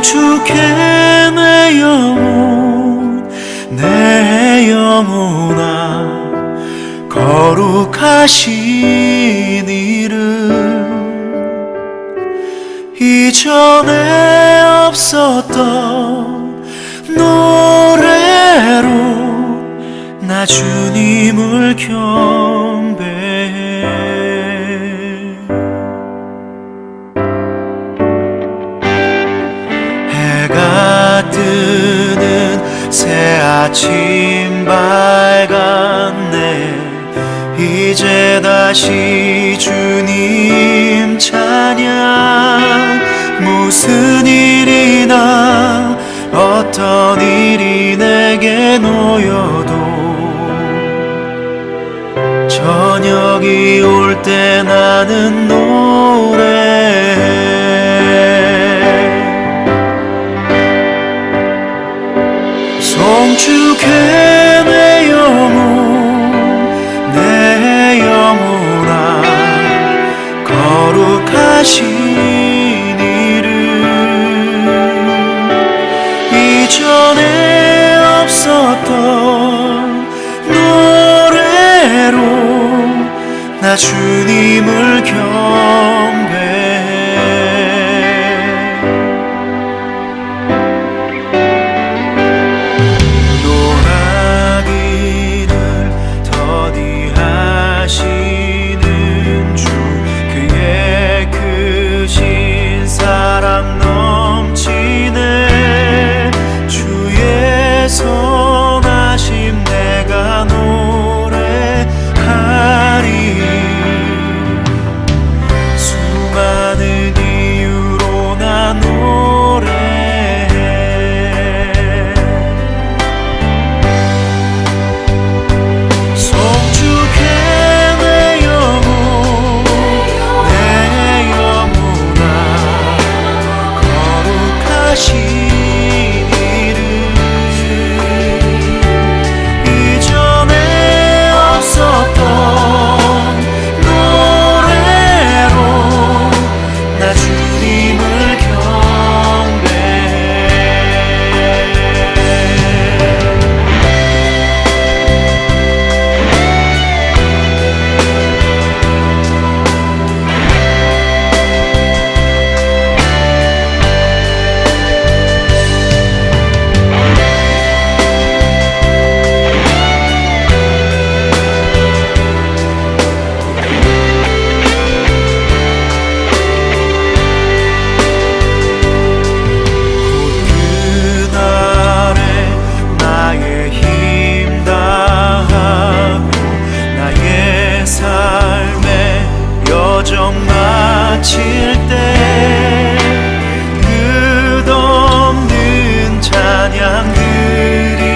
송축해 내 영혼 내 영혼아 거룩하신 이름 이전에 없었던 노래로 나 주님을 경배해. 해가 뜨는 새 아침 밝았네. 이제 다시 주님 찬양. 무슨 일이나 어떤 일이 내게 놓여도 저녁이 올 때 나는 노래해. 송축해 내 영혼 내 영혼아 거룩하신 이름 이전에 없었던 노래로 나 주님을 경배해. 노하기를 더디하시는 주 그의 크신 사랑 넘치네. 주의 선하심 내가 노래하리. 수많은 이유로 나 노래해. 송축해 내 영혼 내 영혼아 거룩하신 이름 이전에 없었던 노래로 나 주님을 경배해. 그날에 나의 힘 다하고 나의 삶의 여정 마칠 때 끝없는 찬양 드리리라.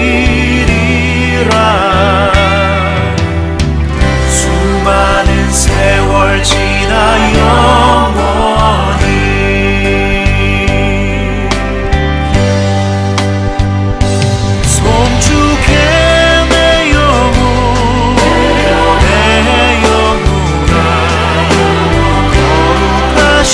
수많은 세월 지나 영원히 송축해 내 영혼 내 영혼아 거룩하신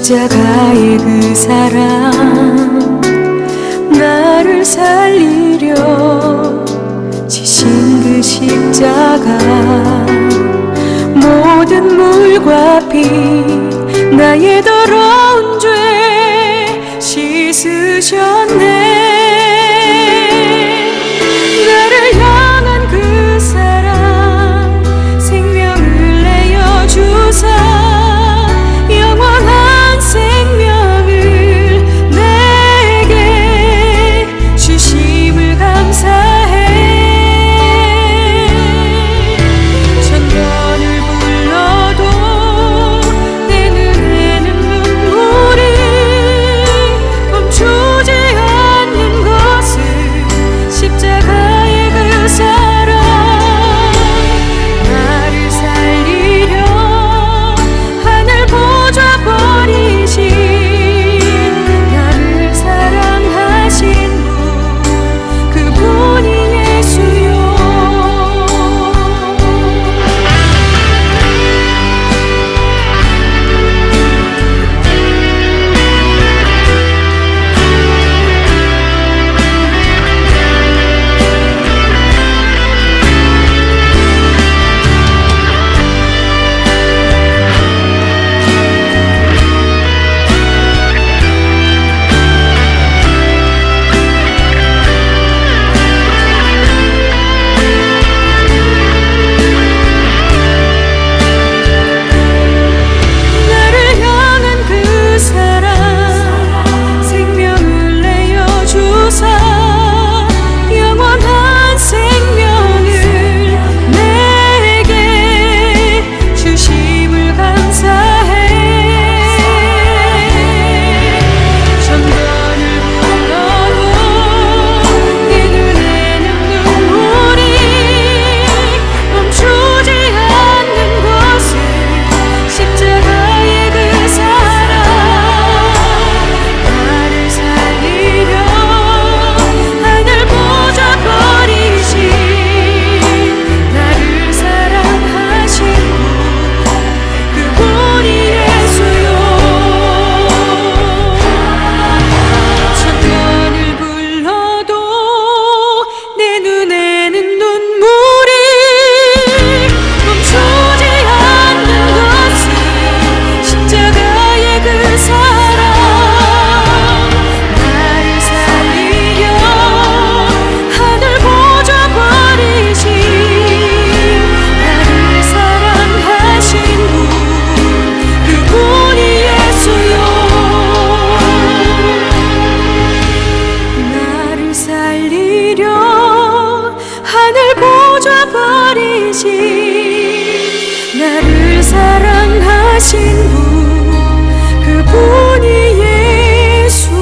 십자가의 그 사랑 나를 살리려 지신 그 십자가 모든 물과 피 나의 더러운 죄 씻으셨네. 나를 향한 그 사랑 생명을 내어주사 영원한 생명을 내게 주심을 감사해. 천번을 불러도 내 눈에는 눈물이 멈추지 않는 것은 십자가의 그 사랑 나를 살리려 하늘 보좌 버리신 나를 사랑하신 분 그분이 예수요. 나를 향한 그 사랑 생명을 내어주사 영원한 생명을 내게 주심을 감사해. 천번을 불러도 내 눈에는 눈물이 멈추지 않는 것은 십자가의 그 사랑 나를 살리려 하늘 보좌 버리신 나를 사랑하신 분 그분이 예수요. 천번을 불러도 내 눈에는 눈물이 멈추지 않는 것은 십자가의 그 사랑 나를 살리려 하늘 보좌 버리신 나를 사랑하신 분 그분이 예수요. 나를 살리려 하늘 보좌 버리신 나를 사랑하신 분 그분이 예수요.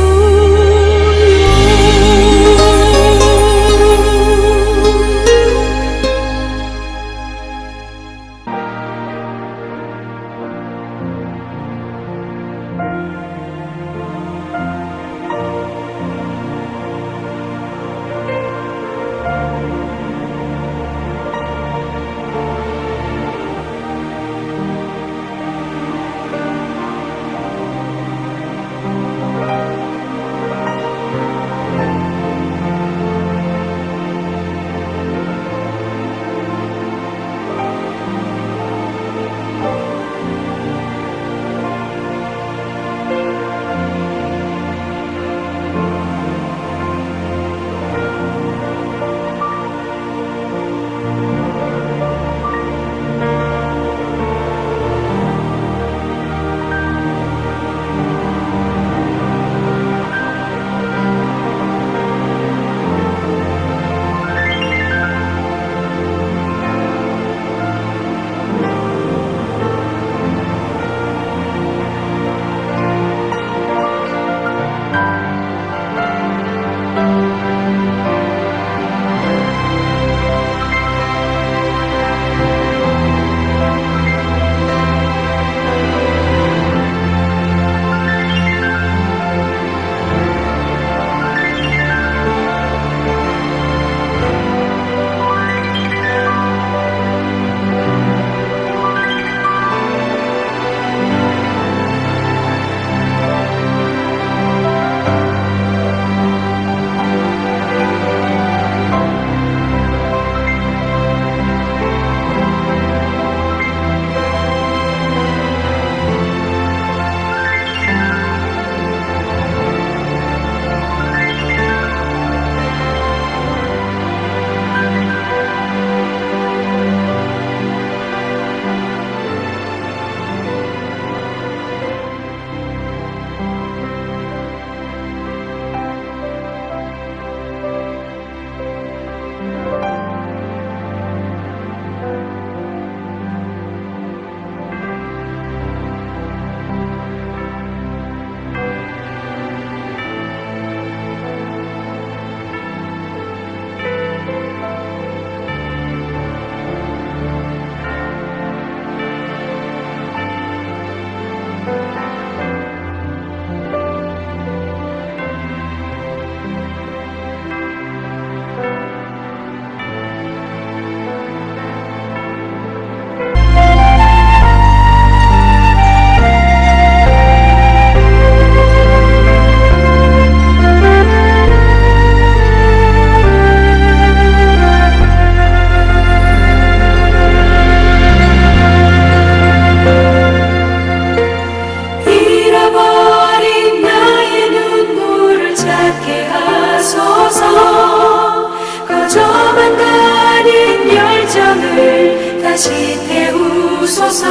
다시 태우소서.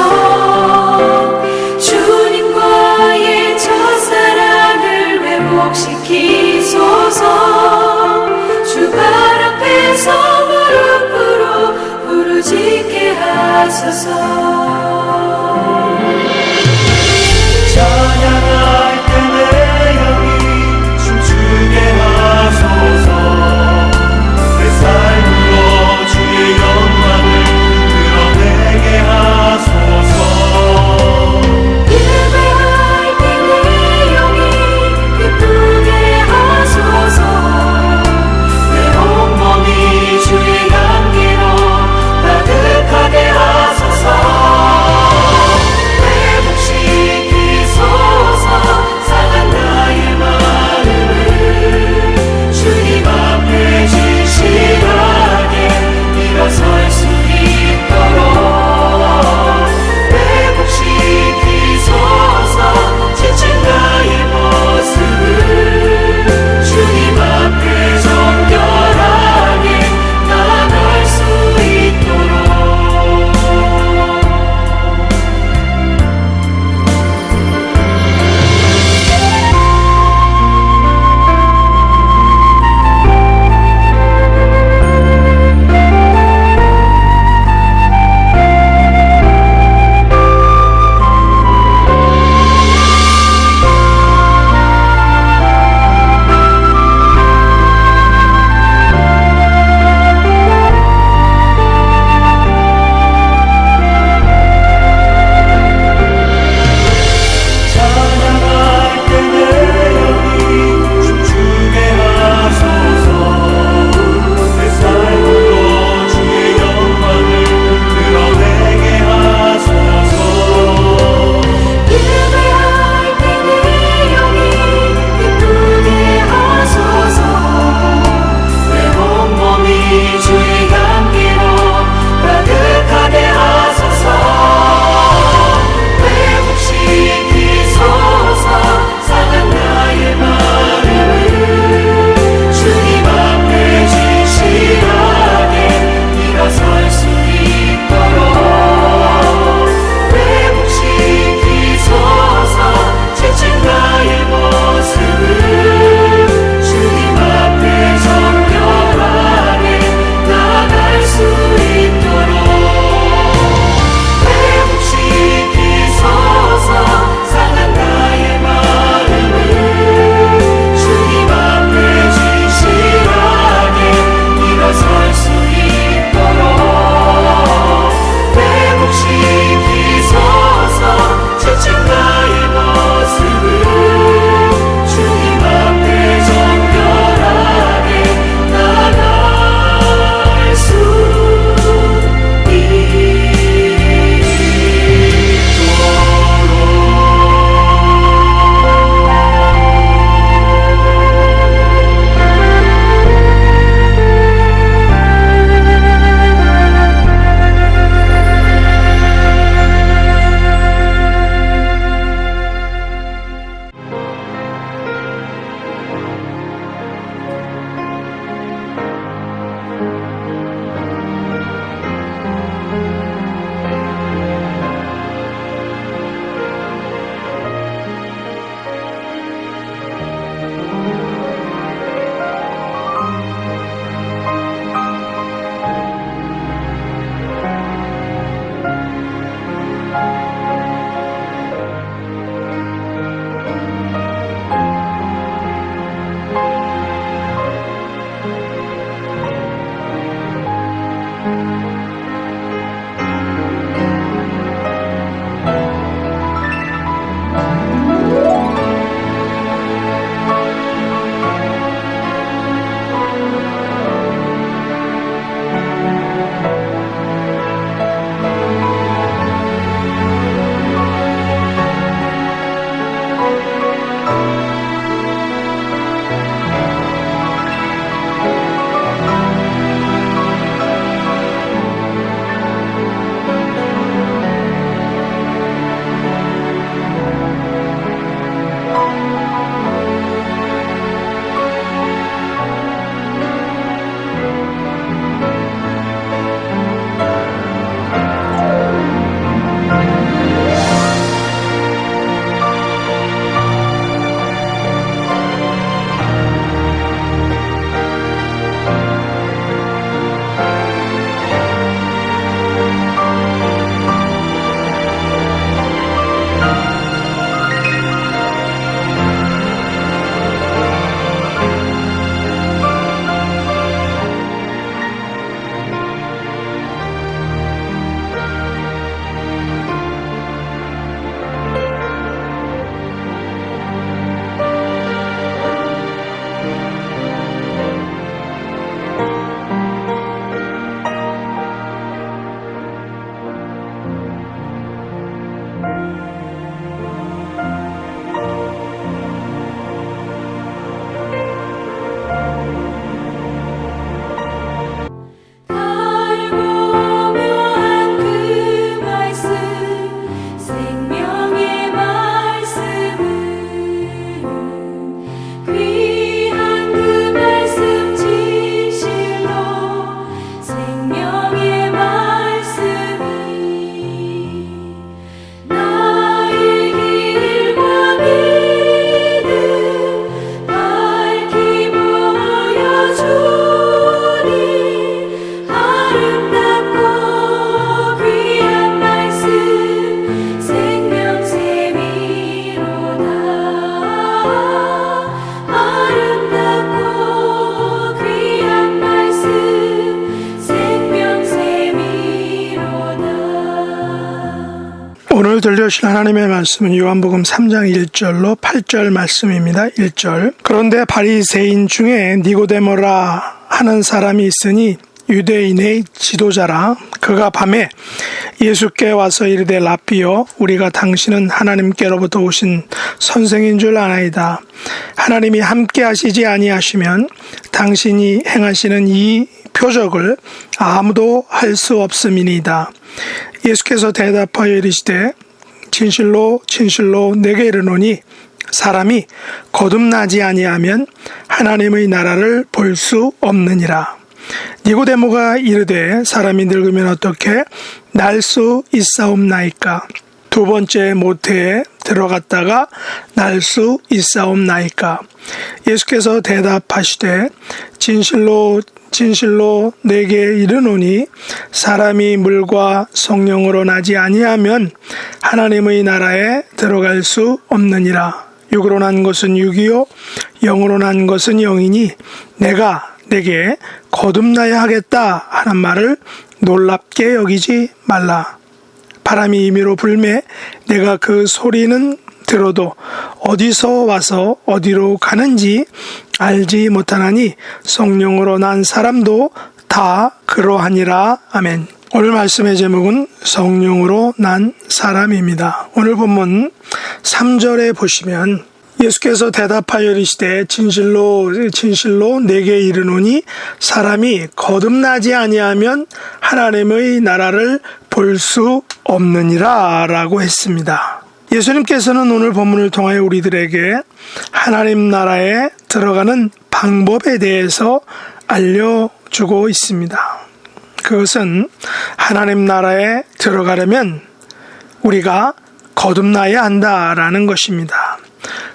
주님과의 첫사랑을 회복시키소서. 주 발 앞에서 무릎 꿇어 부르짖게 하소서. 찬양할 때 내 영이 춤추게 하소서. 내 삶으로 주의 영광을 드러내게 하소서. 예배할 때 내 영이 기쁘게 하소서. 내 온몸이 주의 향기로 가득하게 하소서. 오늘 들려주실 하나님의 말씀은 요한복음 3장 1절로 8절 말씀입니다. 1절. 그런데 바리새인 중에 니고데모라 하는 사람이 있으니 유대인의 지도자라. 그가 밤에 예수께 와서 이르되 라삐여, 우리가 당신은 하나님께로부터 오신 선생인 줄 아나이다. 하나님이 함께 하시지 아니하시면 당신이 행하시는 이 표적을 아무도 할 수 없음이니이다. 예수께서 대답하여 이르시되 진실로 진실로 내게 이르노니 사람이 거듭나지 아니하면 하나님의 나라를 볼 수 없느니라. 니고데모가 이르되 사람이 늙으면 어떻게 날 수 있사옵나이까? 두 번째 모태에 들어갔다가 날 수 있사옵나이까? 예수께서 대답하시되 진실로 진실로 내게 이르노니 사람이 물과 성령으로 나지 아니하면 하나님의 나라에 들어갈 수 없느니라. 육으로 난 것은 육이요 영으로 난 것은 영이니 내가 내게 거듭나야 하겠다 하는 말을 놀랍게 여기지 말라. 바람이 임의로 불매 내가 그 소리는 들어도 어디서 와서 어디로 가는지 알지 못하나니 성령으로 난 사람도 다 그러하니라. 아멘. 오늘 말씀의 제목은 성령으로 난 사람입니다. 오늘 본문 3절에 보시면 예수께서 대답하여 이르시되 진실로 진실로 내게 이르노니 사람이 거듭나지 아니하면 하나님의 나라를 볼 수 없느니라 라고 했습니다. 예수님께서는 오늘 본문을 통하여 우리들에게 하나님 나라에 들어가는 방법에 대해서 알려주고 있습니다. 그것은 하나님 나라에 들어가려면 우리가 거듭나야 한다라는 것입니다.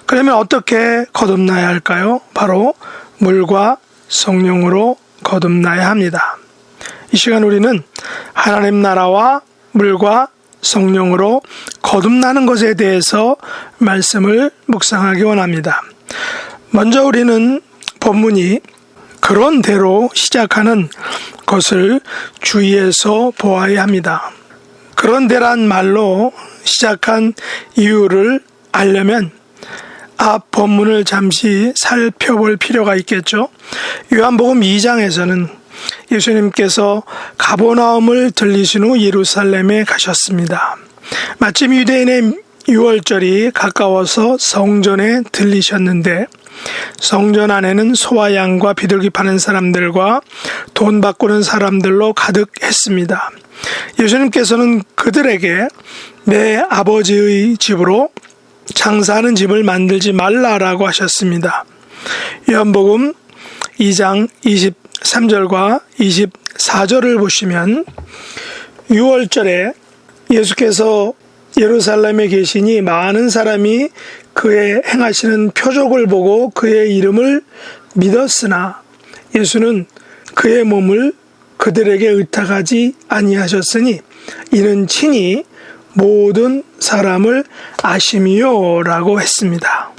그러면 어떻게 거듭나야 할까요? 바로 물과 성령으로 거듭나야 합니다. 이 시간 우리는 하나님 나라와 물과 성령으로 거듭나는 것에 대해서 말씀을 묵상하기 원합니다. 먼저 우리는 본문이 그런대로 시작하는 것을 주의해서 보아야 합니다. 그런대란 말로 시작한 이유를 알려면 앞 본문을 잠시 살펴볼 필요가 있겠죠. 요한복음 2장에서는 예수님께서 가버나움을 들리신 후 예루살렘에 가셨습니다. 마침 유대인의 유월절이 가까워서 성전에 들리셨는데 성전 안에는 소와 양과 비둘기 파는 사람들과 돈 바꾸는 사람들로 가득했습니다. 예수님께서는 그들에게 내 아버지의 집으로 장사하는 집을 만들지 말라라고 하셨습니다. 요한복음 2장 23절과 24절을 보시면 6월절에 예수께서 예루살렘에 계시니 많은 사람이 그의 행하시는 표적을 보고 그의 이름을 믿었으나 예수는 그의 몸을 그들에게 의탁하지 아니하셨으니 이는 친히 모든 사람을 아심이요 라고 했습니다.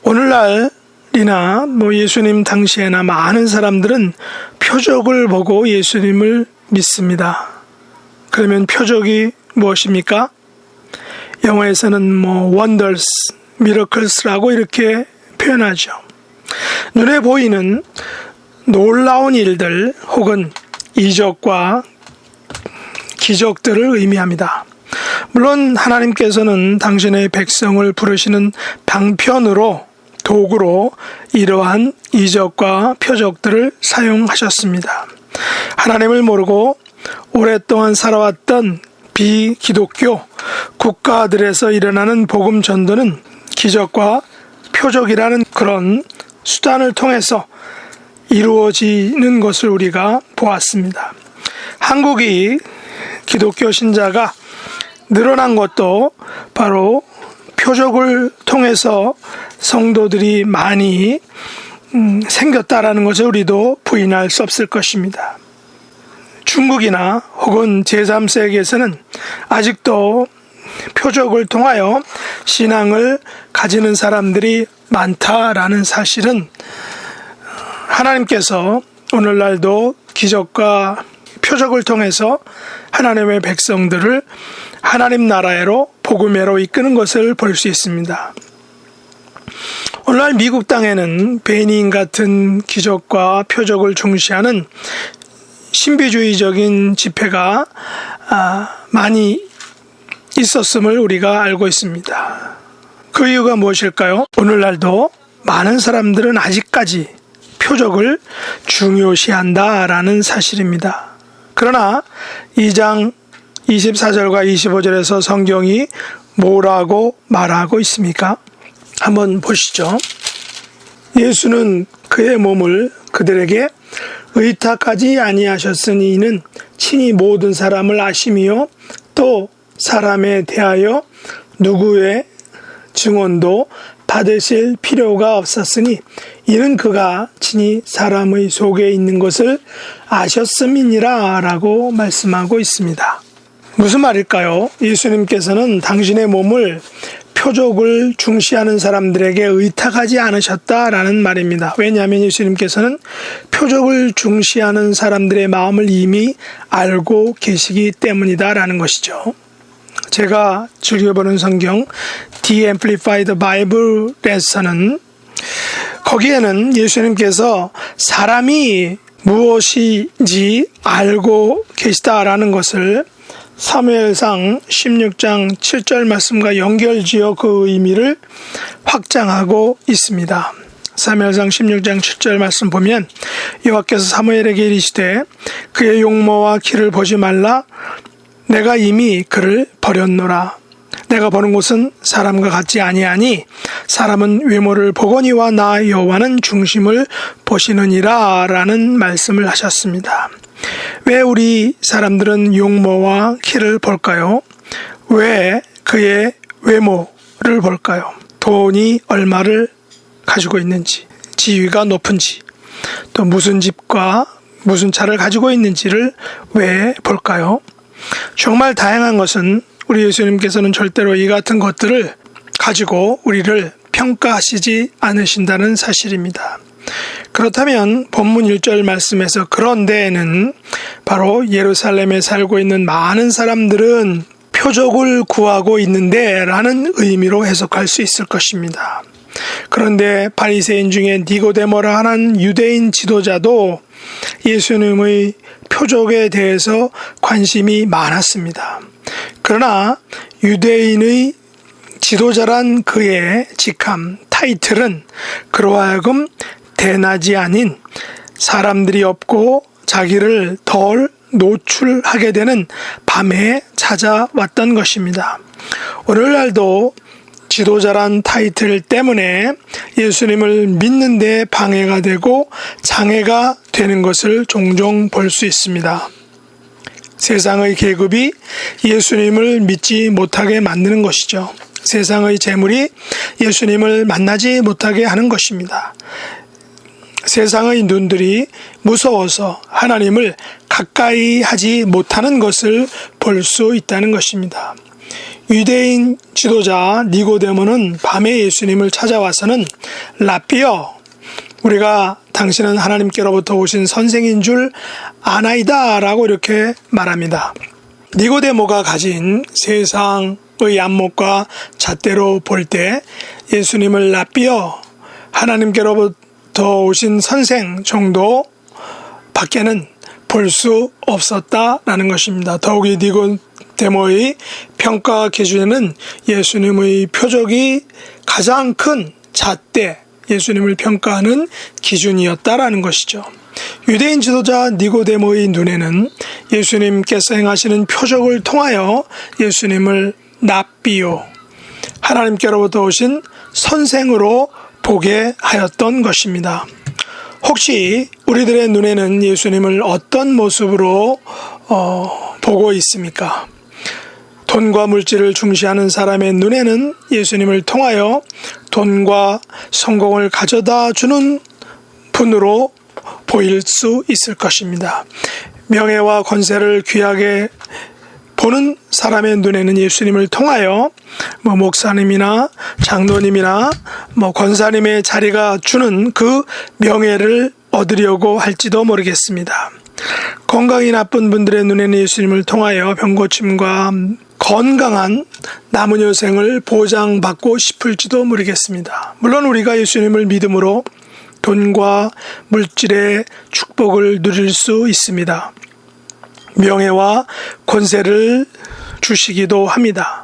오늘날이나 예수님 당시에나 많은 사람들은 표적을 보고 예수님을 믿습니다. 그러면 표적이 무엇입니까? 영어에서는 wonders, miracles라고 이렇게 표현하죠. 눈에 보이는 놀라운 일들 혹은 이적과 기적들을 의미합니다. 물론 하나님께서는 당신의 백성을 부르시는 방편으로 도구로 이러한 이적과 표적들을 사용하셨습니다. 하나님을 모르고 오랫동안 살아왔던 비기독교 국가들에서 일어나는 복음 전도는 기적과 표적이라는 그런 수단을 통해서 이루어지는 것을 우리가 보았습니다. 한국이 기독교 신자가 늘어난 것도 바로 표적을 통해서 성도들이 많이 생겼다라는 것을 우리도 부인할 수 없을 것입니다. 중국이나 혹은 제3세계에서는 아직도 표적을 통하여 신앙을 가지는 사람들이 많다라는 사실은 하나님께서 오늘날도 기적과 표적을 통해서 하나님의 백성들을 하나님 나라로 복음회로 이끄는 것을 볼 수 있습니다. 오늘날 미국 땅에는 베니인 같은 기적과 표적을 중시하는 신비주의적인 집회가 많이 있었음을 우리가 알고 있습니다. 그 이유가 무엇일까요? 오늘날도 많은 사람들은 아직까지 표적을 중요시한다라는 사실입니다. 그러나 2장 24절과 25절에서 성경이 뭐라고 말하고 있습니까? 한번 보시죠. 예수는 그의 몸을 그들에게 의탁하지 아니하셨으니 이는 친히 모든 사람을 아심이요 또 사람에 대하여 누구의 증언도 받으실 필요가 없었으니 이는 그가 친히 사람의 속에 있는 것을 아셨음이니라 라고 말씀하고 있습니다. 무슨 말일까요? 예수님께서는 당신의 몸을 표적을 중시하는 사람들에게 의탁하지 않으셨다라는 말입니다. 왜냐하면 예수님께서는 표적을 중시하는 사람들의 마음을 이미 알고 계시기 때문이다라는 것이죠. 제가 즐겨보는 성경 The Amplified Bible에서는 거기에는 예수님께서 사람이 무엇인지 알고 계시다라는 것을 사무엘상 16장 7절 말씀과 연결지어 그 의미를 확장하고 있습니다. 사무엘상 16장 7절 말씀 보면 여호와께서 사무엘에게 이르시되 그의 용모와 키를 보지 말라 내가 이미 그를 버렸노라. 내가 보는 곳은 사람과 같지 아니하니 사람은 외모를 보거니와 나 여호와는 중심을 보시느니라 라는 말씀을 하셨습니다. 왜 우리 사람들은 용모와 키를 볼까요? 왜 그의 외모를 볼까요? 돈이 얼마를 가지고 있는지, 지위가 높은지, 또 무슨 집과 무슨 차를 가지고 있는지를 왜 볼까요? 정말 다양한 것은 우리 예수님께서는 절대로 이 같은 것들을 가지고 우리를 평가하시지 않으신다는 사실입니다. 그렇다면 본문 1절 말씀에서 그런데는 바로 예루살렘에 살고 있는 많은 사람들은 표적을 구하고 있는데 라는 의미로 해석할 수 있을 것입니다. 그런데 바리새인 중에 니고데모라 하는 유대인 지도자도 예수님의 표적에 대해서 관심이 많았습니다. 그러나 유대인의 지도자란 그의 직함, 타이틀은 그로 하여금 대낮이 아닌 사람들이 없고 자기를 덜 노출하게 되는 밤에 찾아왔던 것입니다. 오늘날도 지도자란 타이틀 때문에 예수님을 믿는 데 방해가 되고 장애가 되는 것을 종종 볼 수 있습니다. 세상의 계급이 예수님을 믿지 못하게 만드는 것이죠. 세상의 재물이 예수님을 만나지 못하게 하는 것입니다. 세상의 눈들이 무서워서 하나님을 가까이 하지 못하는 것을 볼 수 있다는 것입니다. 유대인 지도자 니고데모는 밤에 예수님을 찾아와서는 라삐여, 우리가 당신은 하나님께로부터 오신 선생인 줄 아나이다 라고 이렇게 말합니다. 니고데모가 가진 세상의 안목과 잣대로 볼 때 예수님을 라삐여, 하나님께로부터 오신 선생 정도 밖에는 볼 수 없었다라는 것입니다. 더욱이 니고데모의 평가 기준에는 예수님의 표적이 가장 큰 잣대, 예수님을 평가하는 기준이었다라는 것이죠. 유대인 지도자 니고데모의 눈에는 예수님께서 행하시는 표적을 통하여 예수님을 랍비요, 하나님께로부터 오신 선생으로 보게 하였던 것입니다. 혹시 우리들의 눈에는 예수님을 어떤 모습으로 보고 있습니까? 돈과 물질을 중시하는 사람의 눈에는 예수님을 통하여 돈과 성공을 가져다 주는 분으로 보일 수 있을 것입니다. 명예와 권세를 귀하게 보는 사람의 눈에는 예수님을 통하여 목사님이나 장로님이나 권사님의 자리가 주는 그 명예를 얻으려고 할지도 모르겠습니다. 건강이 나쁜 분들의 눈에는 예수님을 통하여 병고침과 건강한 남은 여생을 보장받고 싶을지도 모르겠습니다. 물론 우리가 예수님을 믿음으로 돈과 물질의 축복을 누릴 수 있습니다. 명예와 권세를 주시기도 합니다.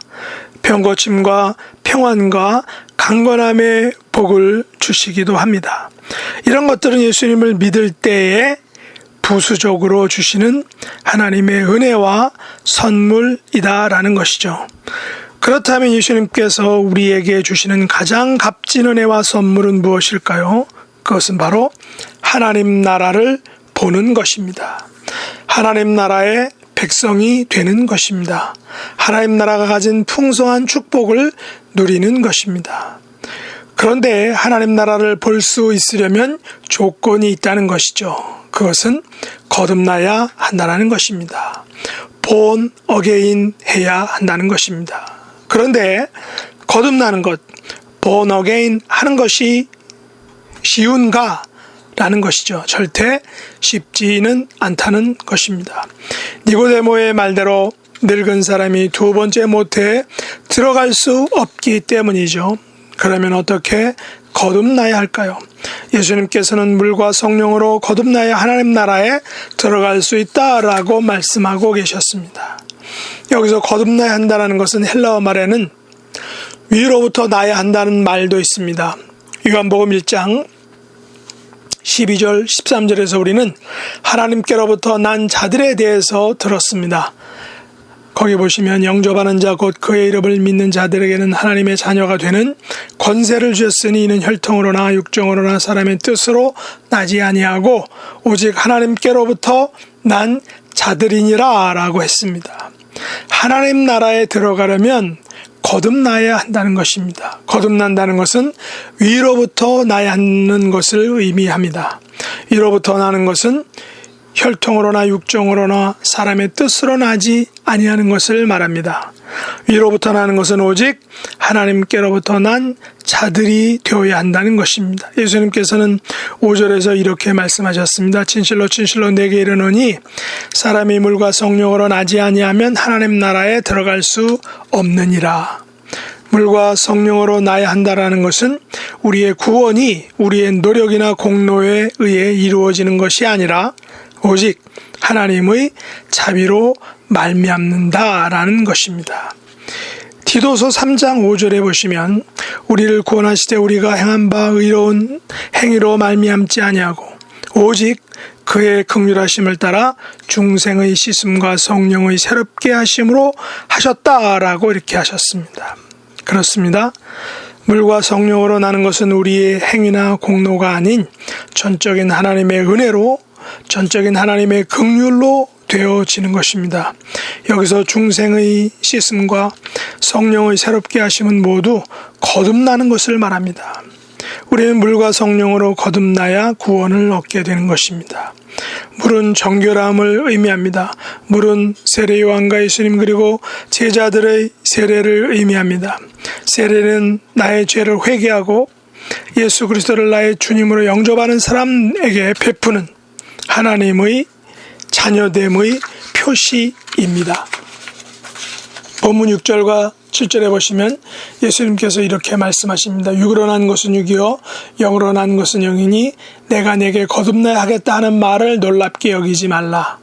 병고침과 평안과 강건함의 복을 주시기도 합니다. 이런 것들은 예수님을 믿을 때에 부수적으로 주시는 하나님의 은혜와 선물이다라는 것이죠. 그렇다면 예수님께서 우리에게 주시는 가장 값진 은혜와 선물은 무엇일까요? 그것은 바로 하나님 나라를 보는 것입니다. 하나님 나라의 백성이 되는 것입니다. 하나님 나라가 가진 풍성한 축복을 누리는 것입니다. 그런데 하나님 나라를 볼 수 있으려면 조건이 있다는 것이죠. 그것은 거듭나야 한다는 것입니다. born again 해야 한다는 것입니다. 그런데 거듭나는 것, born again 하는 것이 쉬운가? 라는 것이죠. 절대 쉽지는 않다는 것입니다. 니고데모의 말대로 늙은 사람이 두 번째 모태에 들어갈 수 없기 때문이죠. 그러면 어떻게 거듭나야 할까요? 예수님께서는 물과 성령으로 거듭나야 하나님 나라에 들어갈 수 있다라고 말씀하고 계셨습니다. 여기서 거듭나야 한다는 것은 헬라어 말에는 위로부터 나야 한다는 말도 있습니다. 요한복음 1장 12절 13절에서 우리는 하나님께로부터 난 자들에 대해서 들었습니다. 거기 보시면 영접하는 자 곧 그의 이름을 믿는 자들에게는 하나님의 자녀가 되는 권세를 주셨으니 이는 혈통으로나 육정으로나 사람의 뜻으로 나지 아니하고 오직 하나님께로부터 난 자들이니라 라고 했습니다. 하나님 나라에 들어가려면 거듭나야 한다는 것입니다. 거듭난다는 것은 위로부터 나야 하는 것을 의미합니다. 위로부터 나는 것은 혈통으로나 육정으로나 사람의 뜻으로 나지 아니하는 것을 말합니다. 위로부터 나는 것은 오직 하나님께로부터 난 자들이 되어야 한다는 것입니다. 예수님께서는 5절에서 이렇게 말씀하셨습니다. 진실로 진실로 내게 이르노니 사람이 물과 성령으로 나지 아니하면 하나님 나라에 들어갈 수 없느니라. 물과 성령으로 나야 한다라는 것은 우리의 구원이 우리의 노력이나 공로에 의해 이루어지는 것이 아니라 오직 하나님의 자비로 말미암는다라는 것입니다. 디도서 3장 5절에 보시면 우리를 구원하시되 우리가 행한 바 의로운 행위로 말미암지 아니하고 오직 그의 긍휼하심을 따라 중생의 씻음과 성령의 새롭게 하심으로 하셨다라고 이렇게 하셨습니다. 그렇습니다. 물과 성령으로 나는 것은 우리의 행위나 공로가 아닌 전적인 하나님의 은혜로 전적인 하나님의 긍휼로 되어지는 것입니다. 여기서 중생의 씻음과 성령의 새롭게 하심은 모두 거듭나는 것을 말합니다. 우리는 물과 성령으로 거듭나야 구원을 얻게 되는 것입니다. 물은 정결함을 의미합니다. 물은 세례 요한과 예수님 그리고 제자들의 세례를 의미합니다. 세례는 나의 죄를 회개하고 예수 그리스도를 나의 주님으로 영접하는 사람에게 베푸는 하나님의 자녀됨의 표시입니다. 본문 6절과 7절에 보시면 예수님께서 이렇게 말씀하십니다. 육으로 난 것은 육이요 영으로 난 것은 영이니 내가 내게 거듭나야 하겠다 하는 말을 놀랍게 여기지 말라.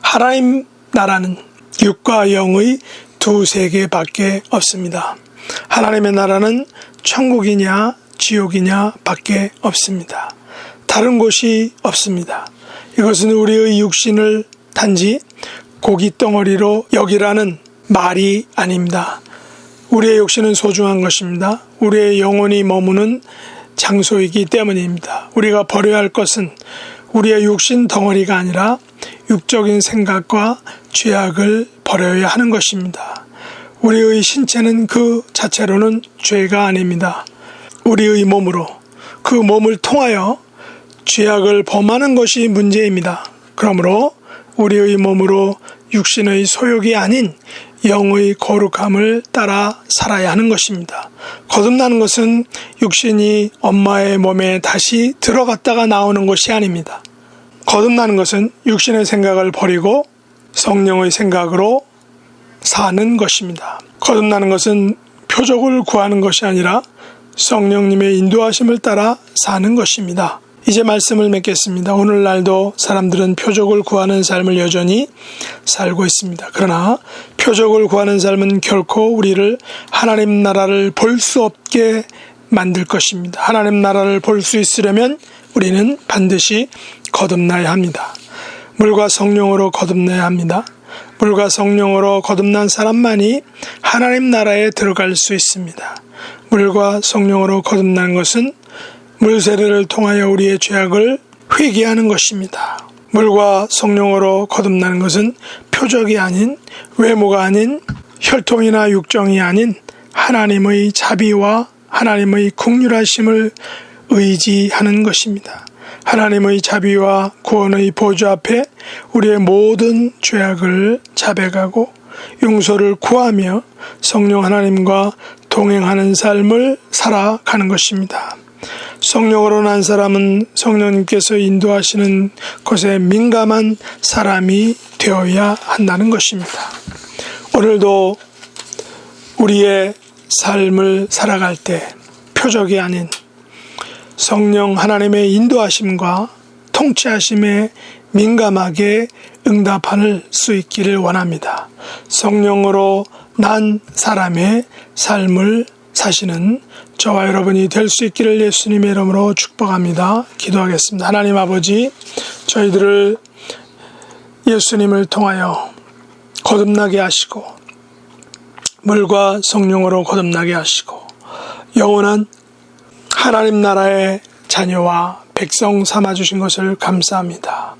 하나님 나라는 육과 영의 두 세계밖에 없습니다. 하나님의 나라는 천국이냐 지옥이냐 밖에 없습니다. 다른 곳이 없습니다. 이것은 우리의 육신을 단지 고깃덩어리로 여기라는 말이 아닙니다. 우리의 육신은 소중한 것입니다. 우리의 영혼이 머무는 장소이기 때문입니다. 우리가 버려야 할 것은 우리의 육신 덩어리가 아니라 육적인 생각과 죄악을 버려야 하는 것입니다. 우리의 신체는 그 자체로는 죄가 아닙니다. 우리의 몸으로 그 몸을 통하여 죄악을 범하는 것이 문제입니다. 그러므로 우리의 몸으로 육신의 소욕이 아닌 영의 거룩함을 따라 살아야 하는 것입니다. 거듭나는 것은 육신이 엄마의 몸에 다시 들어갔다가 나오는 것이 아닙니다. 거듭나는 것은 육신의 생각을 버리고 성령의 생각으로 사는 것입니다. 거듭나는 것은 표적을 구하는 것이 아니라 성령님의 인도하심을 따라 사는 것입니다. 이제 말씀을 맺겠습니다. 오늘날도 사람들은 표적을 구하는 삶을 여전히 살고 있습니다. 그러나 표적을 구하는 삶은 결코 우리를 하나님 나라를 볼 수 없게 만들 것입니다. 하나님 나라를 볼 수 있으려면 우리는 반드시 거듭나야 합니다. 물과 성령으로 거듭나야 합니다. 물과 성령으로 거듭난 사람만이 하나님 나라에 들어갈 수 있습니다. 물과 성령으로 거듭난 것은 물 세례를 통하여 우리의 죄악을 회개하는 것입니다. 물과 성령으로 거듭나는 것은 표적이 아닌, 외모가 아닌, 혈통이나 육정이 아닌 하나님의 자비와 하나님의 긍휼하심을 의지하는 것입니다. 하나님의 자비와 구원의 보좌 앞에 우리의 모든 죄악을 자백하고 용서를 구하며 성령 하나님과 동행하는 삶을 살아가는 것입니다. 성령으로 난 사람은 성령님께서 인도하시는 것에 민감한 사람이 되어야 한다는 것입니다. 오늘도 우리의 삶을 살아갈 때 표적이 아닌 성령 하나님의 인도하심과 통치하심에 민감하게 응답할 수 있기를 원합니다. 성령으로 난 사람의 삶을 사시는 저와 여러분이 될 수 있기를 예수님의 이름으로 축복합니다. 기도하겠습니다. 하나님 아버지, 저희들을 예수님을 통하여 거듭나게 하시고 물과 성령으로 거듭나게 하시고 영원한 하나님 나라의 자녀와 백성 삼아주신 것을 감사합니다.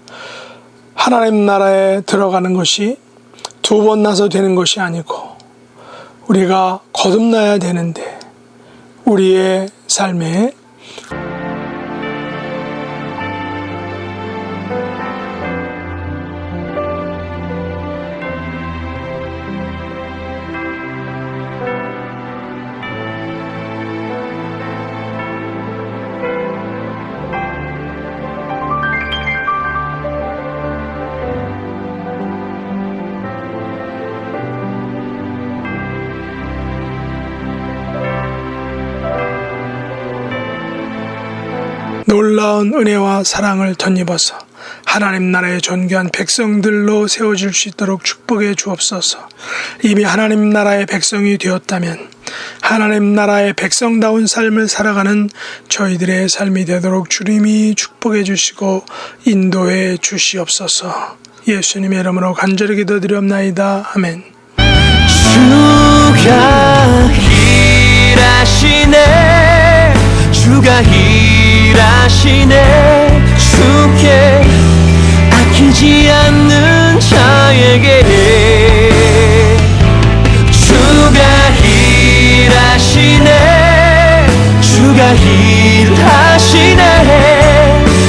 하나님 나라에 들어가는 것이 두 번 나서 되는 것이 아니고 우리가 거듭나야 되는데 우리의 삶에 놀라운 은혜와 사랑을 덧입어서 하나님 나라의 존귀한 백성들로 세워질 수 있도록 축복해 주옵소서. 이미 하나님 나라의 백성이 되었다면 하나님 나라의 백성다운 삶을 살아가는 저희들의 삶이 되도록 주님이 축복해 주시고 인도해 주시옵소서. 예수님의 이름으로 간절히 기도드리옵나이다. 아멘. 주가 일하시네, 주가 일하시네. 주께 아끼지 않는 자에게 주가 일하시네, 주가 일하시네.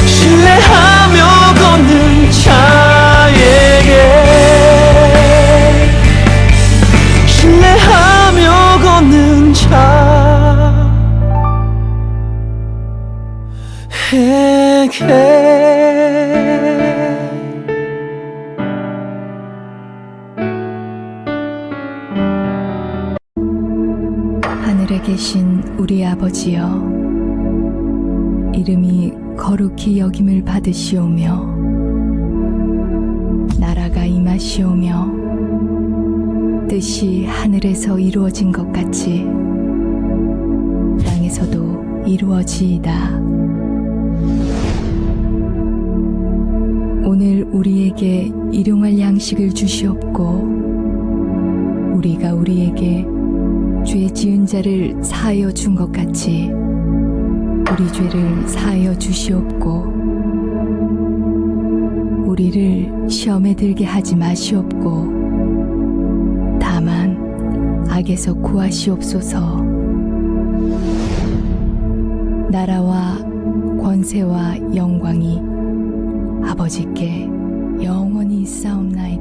신뢰하며 걷는 자에게, 신뢰하며 걷는 자에게. 하늘에 계신 우리 아버지여, 이름이 거룩히 여김을 받으시오며 나라가 임하시오며 뜻이 하늘에서 이루어진 것 같이 땅에서도 이루어지이다. 오늘 우리에게 일용할 양식을 주시옵고 우리가 우리에게 죄 지은 자를 사하여 준 것 같이 우리 죄를 사하여 주시옵고 우리를 시험에 들게 하지 마시옵고 다만 악에서 구하시옵소서. 나라와 권세와 영광이 아버지께 영원히 있사옵나이다.